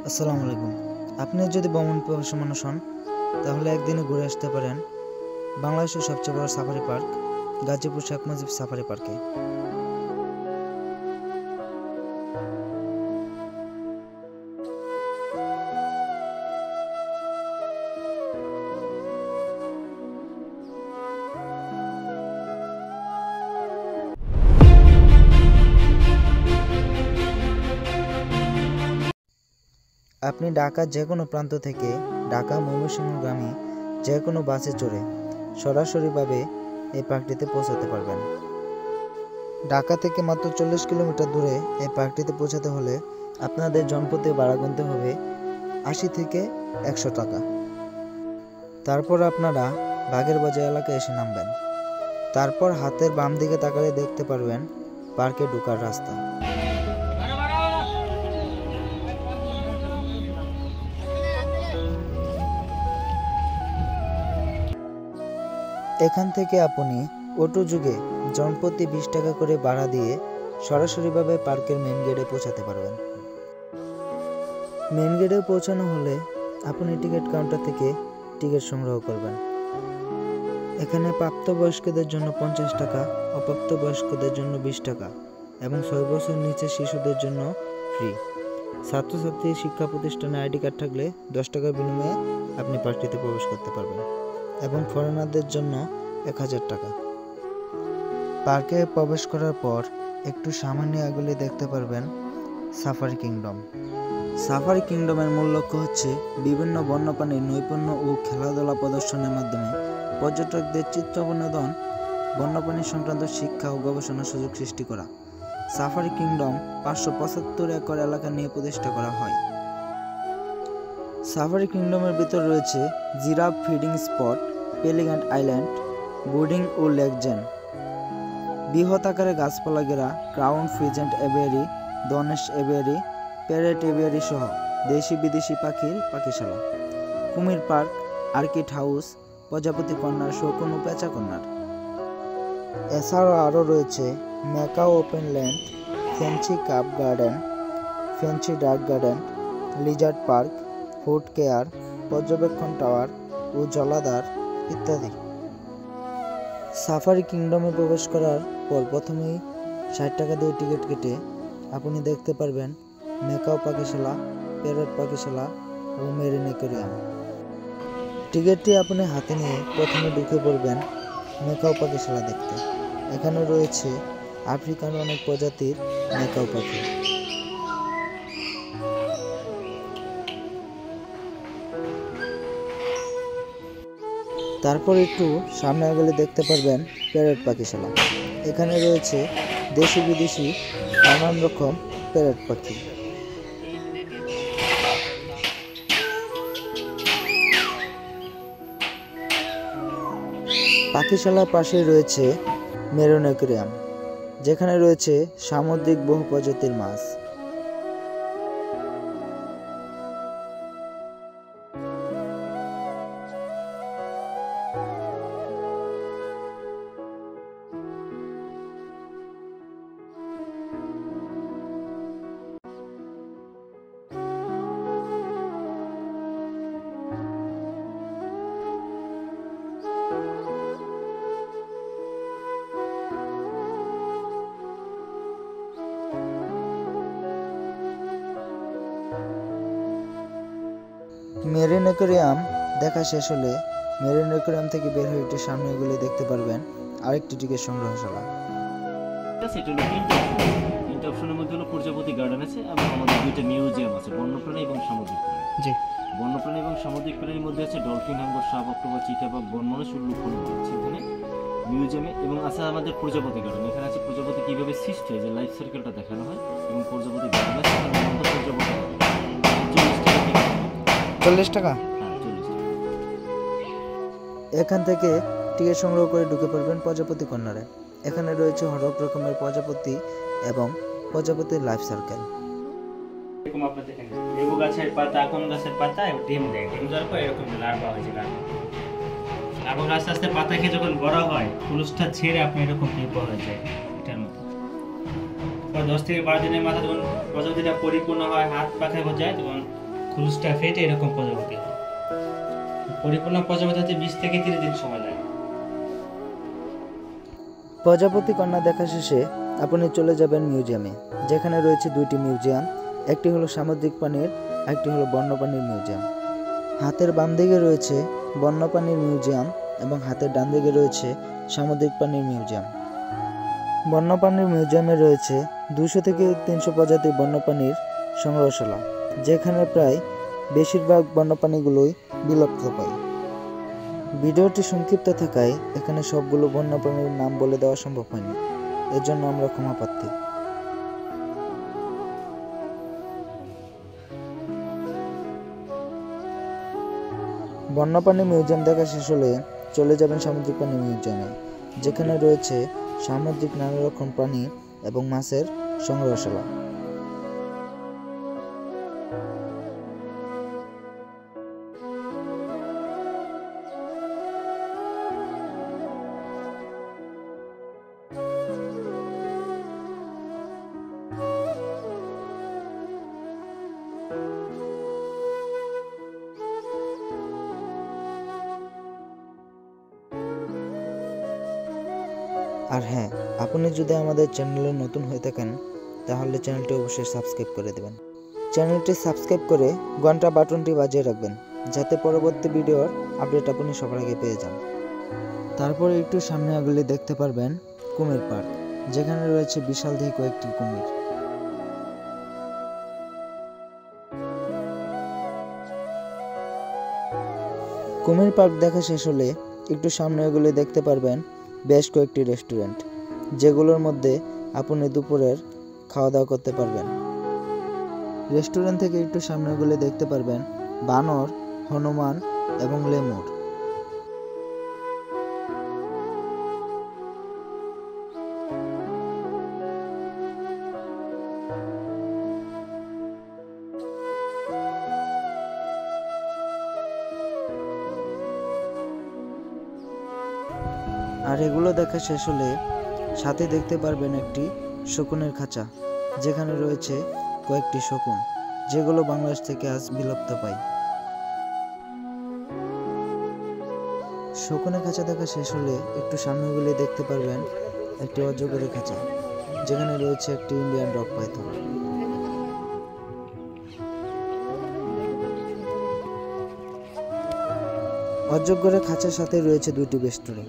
আসসালামু আলাইকুম। আপনি যদি ভ্রমণ পিপাসু মানুষ হন তাহলে একদিনে ঘুরে আসতে পারেন বাংলাদেশের সবচেয়ে বড় safari park Gazipur Sheikh Mujib safari পার্কে। আপনি ঢাকার যে কোনো প্রান্ত থেকে ঢাকা ময়মনসিংহগামী যে কোনো বাসে চড়ে সরাসরিভাবে এই পার্কটিতে পৌঁছাতে পারবেন। ঢাকা থেকে মাত্র 40 কিলোমিটার দূরে এই পার্কটিতে পৌঁছাতে হলে আপনাদের জনপ্রতি ভাড়া গুনতে হবে 80 থেকে 100 টাকা। তারপর আপনারা বাগের বাজার এলাকায় এসে নামবেন। তারপর হাতের বাম দিকে তাকালে দেখতে পারবেন পার্কে ঢোকার রাস্তা। এখান থেকে আপনি অটো যুগে জনপ্রতি 20 টাকা করে ভাড়া দিয়ে সরাসরিভাবে পার্কের মেন গেটে পৌঁছাতে পারবেন। মেন গেটে পৌঁছানো হলে আপনি টিকিট কাউন্টার থেকে টিকিট সংগ্রহ করবেন। এখানে প্রাপ্তবয়স্কদের জন্য 50 টাকা, অপ্রাপ্তবয়স্কদের জন্য 20 টাকা এবং 6 বছর নিচে শিশুদের জন্য ফ্রি। ছাত্রছাত্রী শিক্ষা প্রতিষ্ঠানে আইডি কার্ড থাকলে 10 টাকার বিনিময়ে আপনি পার্কটিতে প্রবেশ করতে পারবেন এবং ফরেনারদের জন্য 1000 টাকা। পার্কে প্রবেশ করার পর একটু সামান্য এগোলে দেখতে পারবেন সাফারি কিংডম। সাফারি কিংডমের মূল লক্ষ্য হচ্ছে বিভিন্ন বন্যপ্রাণীর নৈপুণ্য ও খেলাধুলা প্রদর্শনের মাধ্যমে পর্যটকদের চিত্র বিনোদন, বন্যপ্রাণী সংক্রান্ত শিক্ষা ও গবেষণার সুযোগ সৃষ্টি করা। সাফারি কিংডম 575 একর এলাকা নিয়ে প্রতিষ্ঠা করা হয়। সাফারি কিংডমের ভিতর রয়েছে giraffe feeding spot, pelican island, boating ও লেক জেন, বৃহৎ আকারে গাছপালা ঘেরা ক্রাউন ফিজেন্ট এভিয়ারি, ধনেশ এভিয়ারি, প্যারেট এভিয়ারি সহ দেশি বিদেশি পাখির পাখিশালা, কুমির পার্ক, আর্কিড হাউস, প্রজাপতি কর্নার, শকুন ও পেঁচা কর্নার। এছাড়াও আরও রয়েছে macaw open land, fancy carp garden, fancy duck garden, lizard park, food care, পর্যবেক্ষণ টাওয়ার ও জলাধার ইত্যাদি। সাফারি কিংডমে প্রবেশ করার পর প্রথমেই 60 টাকা দিয়ে টিকিট কেটে আপনি দেখতে পারবেন ম্যাকাও পাখিশালা, প্যারট পাখিশালা ও মেরিন অ্যাকোয়ারিয়াম। টিকিটটি আপনি হাতে নিয়ে প্রথমে ঢুকে পড়বেন ম্যাকাও পাখিশালা দেখতে। এখানে রয়েছে আফ্রিকান অনেক প্রজাতির ম্যাকাও পাখি। তারপর একটু সামনে গেলে দেখতে পারবেন প্যারট পাখিশালা। এখানে রয়েছে দেশি বিদেশি নানান রকম প্যারট পাখি। পাখিশালার পাশে রয়েছে মেরিন অ্যাকোয়ারিয়াম, যেখানে রয়েছে সামুদ্রিক বহু প্রজাতির মাছ। মেরিন অ্যাকোয়ারিয়াম দেখা শেষ হলে মেরিন অ্যাকোয়ারিয়াম থেকে বের হয়ে একটু সামনে গেলে দেখতে পারবেন আরেকটি টিকিট সংগ্রহশালা। তিনটা অপশনের মধ্যে হলো প্রজাপতি গার্ডেন আছে এবং আমাদের দুইটা মিউজিয়াম আছে, বন্যপ্রাণী এবং সামুদ্রিক প্রাণী। জি, বন্যপ্রাণী এবং সামুদ্রিক প্রাণীর মধ্যে আছে ডলফিন, হাঙ্গর, সাপ, অক্টোপাস, চিতাবাঘ, বনমানুষ, উল্লুক আছে এখানে মিউজিয়ামে। এবং আছে আমাদের প্রজাপতি গার্ডেন, এখানে আছে প্রজাপতি কীভাবে সৃষ্টি হয় যে লাইফ সার্কেলটা দেখানো হয়। এবং প্রজাপতি গার্ডেন আছে, প্রজাপতি 40 টাকা। হ্যাঁ, 40 টাকা। এখান থেকে টিকিট সংগ্রহ করে ঢুকে পড়বেন প্রজাপতি কর্নারে। এখানে রয়েছে হরেক রকমের প্রজাপতি এবং প্রজাপতির লাইফ সার্কেল। এরকম আপনি দেখেন লেবু গাছের পাতা, কোন গাছের পাতা ডিম দেয়, ডিম দেওয়ার পর এরকম লার্ভা হয়েছে। লার্ভা আস্তে আস্তে পাতা খেয়ে যখন বড় হয়, ফুলুসটা ছেড়ে আপনি এরকম পেঁপা হয়ে যায় এটার মতো। 10 থেকে 12 দিনের মাথায় যখন প্রজাপতিটা পরিপূর্ণ হয়, হাত পাখা যায়, তখন কুলুসটা ফেটে এরকম প্রজাপতি হয়। পরিপূর্ণ প্রজাপতি হতে 20 থেকে 30 দিন সময় লাগে। প্রজাপতি কন্যা দেখা শেষে আপনি চলে যাবেন মিউজিয়ামে, যেখানে রয়েছে দুইটি মিউজিয়াম। একটি হলো সামুদ্রিক প্রাণীর, একটি হলো বন্যপ্রাণীর মিউজিয়াম। হাতের বাম দিকে রয়েছে বন্যপ্রাণীর মিউজিয়াম এবং হাতের ডান দিকে রয়েছে সামুদ্রিক প্রাণীর মিউজিয়াম। বন্যপ্রাণীর মিউজিয়ামে রয়েছে 200 থেকে 300 প্রজাতির বন্যপ্রাণীর সংগ্রহশালা, যেখানে প্রায় বেশিরভাগ বন্যপ্রাণীগুলোই বিলুপ্ত পায়। ভিডিওটি সংক্ষিপ্ত থাকায় এখানে সবগুলো বন্যপ্রাণীর নাম বলে দেওয়া সম্ভব হয়নি, এর জন্য আমরা ক্ষমা প্রার্থী। বন্যপ্রাণী মিউজিয়াম দেখা শেষ হলে চলে যাবেন সামুদ্রিক প্রাণী মিউজিয়ামে, যেখানে রয়েছে সামুদ্রিক নানা রকম প্রাণী এবং মাছের সংগ্রহশালা। আর হ্যাঁ, আপনি যদি আমাদের চ্যানেলে নতুন হয়ে থাকেন তাহলে চ্যানেলটি অবশ্যই সাবস্ক্রাইব করে দেবেন। চ্যানেলটি সাবস্ক্রাইব করে ঘন্টা বাটনটি বাজিয়ে রাখবেন, যাতে পরবর্তী ভিডিওর আপডেট আপনি সবার আগে পেয়ে যান। তারপর একটু সামনে আগলে দেখতে পারবেন কুমির পার্ক, যেখানে রয়েছে বিশাল দেহী কয়েকটি কুমির। কুমির পার্ক দেখা শেষ হলে একটু সামনে এগুলি দেখতে পারবেন বেশ কয়েকটি রেস্টুরেন্ট, যেগুলোর মধ্যে আপনি দুপুরের খাওয়া দাওয়া করতে পারবেন। রেস্টুরেন্ট থেকে একটু সামনে এগুলি দেখতে পারবেন বানর, হনুমান এবং লেমুর। আর এগুলো দেখা শেষ হলে সাথে দেখতে পারবেন একটি শকুনের খাঁচা, যেখানে রয়েছে কয়েকটি শকুন, যেগুলো বাংলাদেশ থেকে আজ বিলুপ্ত পায়। শকুনের খাঁচা দেখা শেষ হলে একটু সামনেগুলি দেখতে পারবেন একটি অজগরের খাঁচা, যেখানে রয়েছে একটি ইন্ডিয়ান রক পাইথন। অজগরের খাঁচার সাথে রয়েছে দুইটি বেষ্টনী।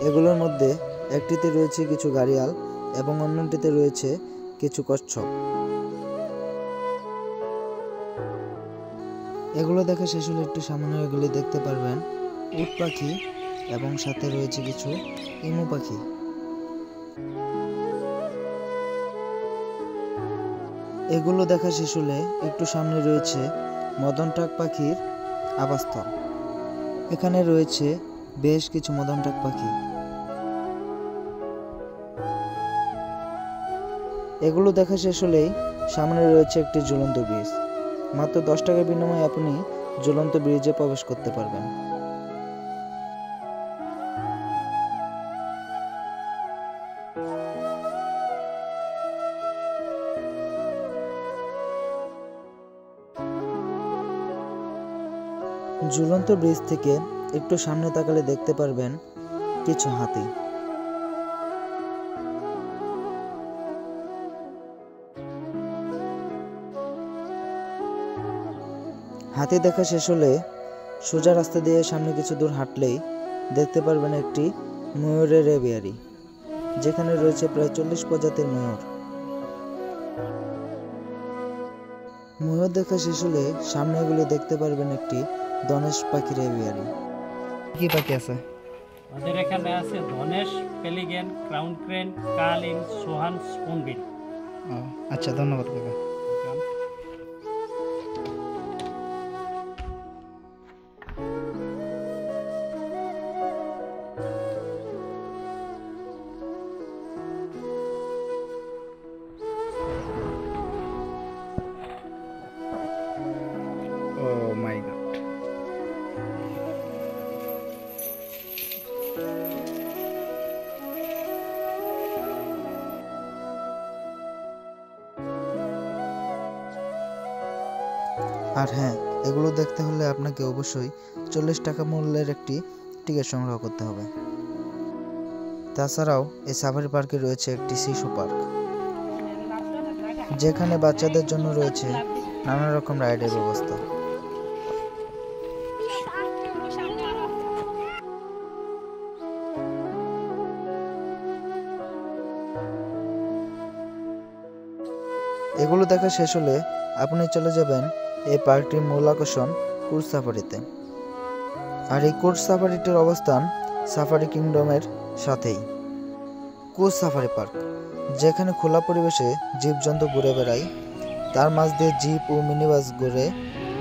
এগুলোর মধ্যে একটিতে রয়েছে কিছু ঘারিয়াল এবং অন্যটিতে রয়েছে কিছু কচ্ছপ। এগুলো দেখা শেষ হলে একটু সামনে এগুলি দেখতে পারবেন উট পাখি এবং সাথে রয়েছে কিছু ইমু পাখি। এগুলো দেখা শেষ হলে একটু সামনে রয়েছে মদন টাক পাখির আবাসস্থল। এখানে রয়েছে বেশ কিছু মদন টাক পাখি। এগুলো দেখা শেষ হলেই সামনে রয়েছে একটি ঝুলন্ত ব্রিজ। মাত্র 10 টাকার বিনিময়ে আপনি ঝুলন্ত ব্রিজে প্রবেশ করতে পারবেন। ঝুলন্ত ব্রিজ থেকে একটু সামনে তাকালে দেখতে পারবেন কিছু হাতি। হাতি দেখা শেষ হলে সোজা রাস্তা দিয়ে সামনে কিছু দূর হাঁটলেই দেখতে পারবেন একটি ময়ূরের এভিয়ারি, যেখানে রয়েছে প্রায় 40 প্রজাতির ময়ূর। ময়ূর দেখা শেষ হলে সামনে এগুলি দেখতে পারবেন একটি ধনেশ পাখির এভিয়ারি। কি পাখি আছে? আমাদের এখানে আছে ধনেশ, পেলিগেন, ক্রাউন ক্রেন, কালিন, সোহান, স্পুনবিল। আচ্ছা, ধন্যবাদ কাকা। Oh my God. আর হ্যাঁ, এগুলো দেখতে হলে আপনাকে অবশ্যই 40 টাকা মূল্যের একটি টিকিট সংগ্রহ করতে হবে। তাছাড়াও এই সাফারি পার্কে রয়েছে একটি শিশু পার্ক, যেখানে বাচ্চাদের জন্য রয়েছে নানা রকম রাইডের ব্যবস্থা। এগুলো দেখা শেষ হলে আপনি চলে যাবেন এই পার্কটির মূল আকর্ষণ কুচ সাফারিতে। আর এই কুচ সাফারিটির অবস্থান সাফারি কিংডমের সাথেই। কুচ সাফারি পার্ক, যেখানে খোলা পরিবেশে জীবজন্তু ঘুরে বেড়ায়, তার মাঝ দিয়ে জিপ ও মিনিবাস ঘুরে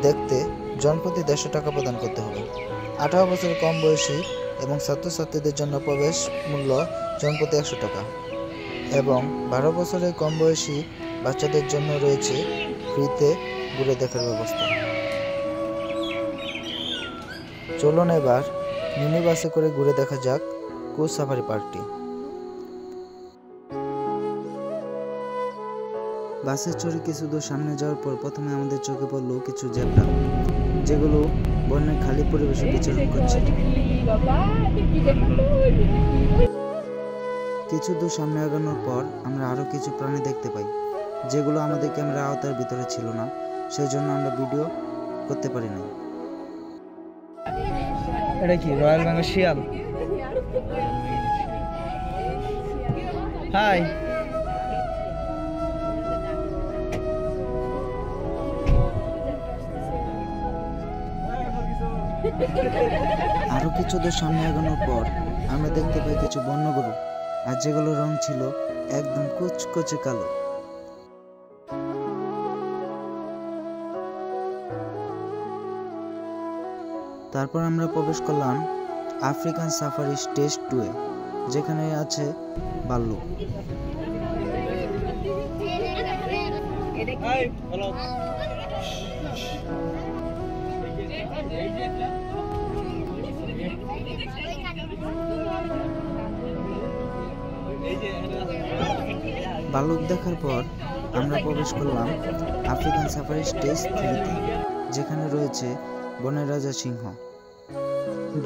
দেখতে জনপ্রতি 150 টাকা প্রদান করতে হবে। 18 বছরের কম বয়সী এবং ছাত্রছাত্রীদের জন্য প্রবেশ মূল্য জনপ্রতি 100 টাকা এবং 12 বছরের কম বয়সী বাচ্চাদের জন্য রয়েছে ফ্রিতে ঘুরে দেখার ব্যবস্থা। চলুন এবার মিনি বাসে করে ঘুরে দেখা যাক কুচ সাফারি পার্কটি। বাসে চড়ে কিছু দূর সামনে যাওয়ার পর প্রথমে আমাদের চোখে পড়লো কিছু জেব্রা, যেগুলো বনের খালি পরিবেশে বিচরণ করছে। কিছু দূর সামনে আগানোর পর আমরা আরো কিছু প্রাণী দেখতে পাই, যেগুলো আমাদের ক্যামেরার আওতার ভিতরে ছিল না, সেই জন্য আমরা ভিডিও করতে পারি নাই। এটা কি রয়্যাল বেঙ্গল শিয়াল? হাই। আরো কিছু দূর সামনে আগানোর পর আমরা দেখতে পাই কিছু বন্য গরু, আর যেগুলোর রং ছিল একদম কুচকুচে কালো। তারপর আমরা প্রবেশ করলাম আফ্রিকান সাফারি স্টেজ 2-এ, যেখানে আছে ভাল্লুক। ভাল্লুক দেখার পর আমরা প্রবেশ করলাম আফ্রিকান সাফারি স্টেজ 3-তে, যেখানে রয়েছে বনের রাজা সিংহ।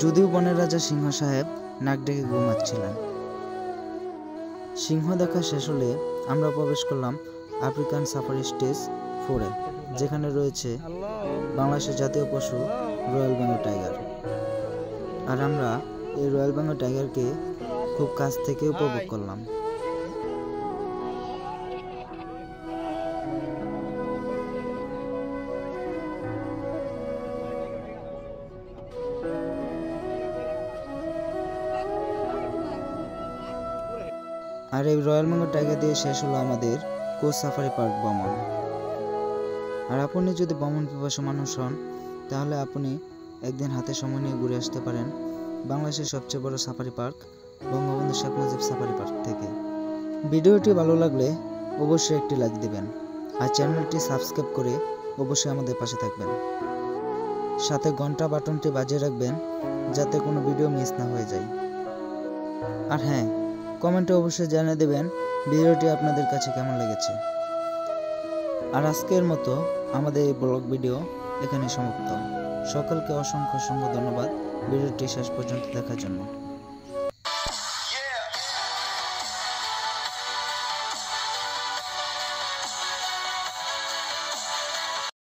যদিও বনের রাজা সিংহ সাহেব নাক ডেকে ঘুমাচ্ছিলেন। সিংহ দেখা শেষ হলে আমরা প্রবেশ করলাম আফ্রিকান সাফারি স্টেজ 4-এ, যেখানে রয়েছে বাংলাদেশের জাতীয় পশু রয়্যাল বেঙ্গল টাইগার। আর আমরা এই রয়্যাল বেঙ্গল টাইগারকে খুব কাছ থেকে উপভোগ করলাম। আর এই রয়্যাল বেঙ্গল টাইগার দিয়ে শেষ হলো আমাদের কুচ সাফারি পার্ক ভ্রমণ। আর আপনি যদি ভ্রমণ পিপাসু মানুষ হন, তাহলে আপনি একদিন হাতে সময় নিয়ে ঘুরে আসতে পারেন বাংলাদেশের সবচেয়ে বড় safari park Bangabandhu Sheikh Mujib safari park থেকে। ভিডিওটি ভালো লাগলে অবশ্যই একটি লাইক দিবেন আর চ্যানেলটি সাবস্ক্রাইব করে অবশ্যই আমাদের পাশে থাকবেন। সাথে ঘন্টা বাটনটি বাজিয়ে রাখবেন যাতে কোনো ভিডিও মিস না হয়ে যায়। আর হ্যাঁ, কমেন্টে অবশ্যই জানিয়ে দেবেন ভিডিওটি আপনাদের কাছে কেমন লেগেছে। আর আজকের মতো আমাদের এই ব্লগ ভিডিও এখানে সমাপ্ত। সকলকে অসংখ্য ধন্যবাদ ভিডিওটি শেষ পর্যন্ত দেখার জন্য।